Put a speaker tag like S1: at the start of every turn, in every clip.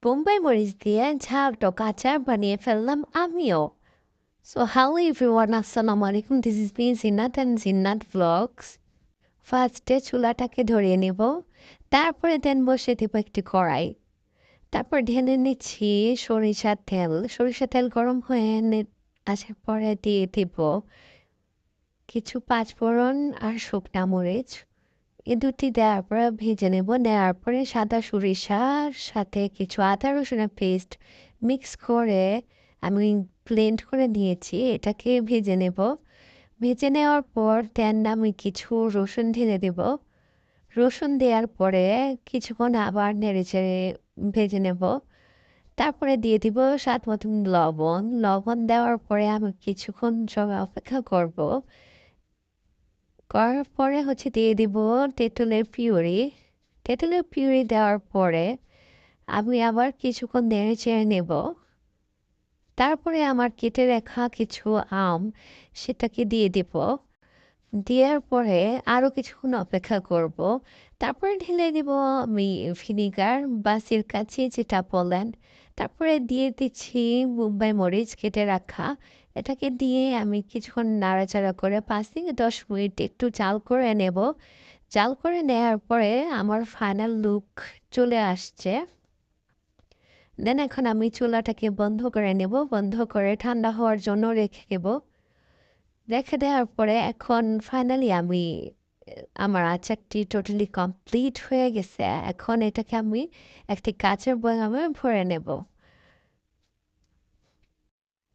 S1: বোম্বাই মরিচ দিয়ে ঝাল টক আচার বানিয়ে ফেললাম আমিও। সো হ্যালো এভরিওয়ান, আসসালামু আলাইকুম। This is me Jinnat and Jinnat vlogs. ফার্স্টে চুলাটাকে ধরিয়ে নেব, তারপরে দেন বসে দেবো একটি কড়াই। তারপর ঢেলে নিচ্ছি সরিষার তেল। সরিষার তেল গরম হয়ে আসার পরে দিয়ে দিব কিছু পাঁচফোড়ন আর শুকনা মরিচ। এ দুটি দেওয়ার পরে ভেজে নেব। নেওয়ার পরে সাদা সরিষার সাথে কিছু আদা রসুনের পেস্ট মিক্স করে আমি ব্লেন্ড করে নিয়েছি, এটাকে ভেজে নেব। ভেজে নেওয়ার পর দেন আমি কিছু রসুন ঢেলে দেব। রসুন দেওয়ার পরে কিছুক্ষণ আবার নেড়েচেড়ে ভেজে নেব। তারপরে দিয়ে দিব স্বাদ মতন লবণ। লবণ দেওয়ার পরে আমি কিছুক্ষণ সময় অপেক্ষা করব। করার পরে দিয়ে দিব তেঁতুলের পিউরি। তেঁতুলের পিউরি দেওয়ার পরে আমি আবার কিছুক্ষণ নেড়ে চেড়ে নেব। তারপরে আমার কেটে রাখা কিছু আম সেটাকে দিয়ে দিব। দেওয়ার পরে আরও কিছুক্ষণ অপেক্ষা করব। তারপরে ঢেলে দিব আমি ভিনিগার বা সিরকা যেটা বলেন। তারপরে দিয়ে দিচ্ছি মুম্বাই মরিচ কেটে রাখা। এটাকে দিয়ে আমি কিছুক্ষণ নাড়াচাড়া করে 5 থেকে 10 মিনিট একটু জাল করে নেব। জাল করে নেওয়ার পরে আমার ফাইনাল লুক চলে আসছে। দেন এখন আমি চুলাটাকে বন্ধ করে নেব। বন্ধ করে ঠান্ডা হওয়ার জন্য রেখে দেব। রেখে দেওয়ার পরে এখন ফাইনালি আমার আচারটি টোটালি কমপ্লিট হয়ে গেছে। এখন এটাকে আমি একটি কাচের বয়ামে ভরে নেব।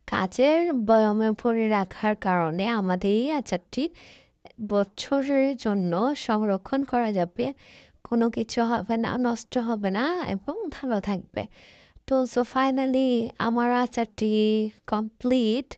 S1: কাচের বয়ামে ভরে রাখার কারণে আমাদের এই আচারটি বছরের জন্য সংরক্ষণ করা যাবে। কোনো কিছু হবে না, নষ্ট হবে না এবং ভালো থাকবে। তো ফাইনালি আমার আচারটি কমপ্লিট।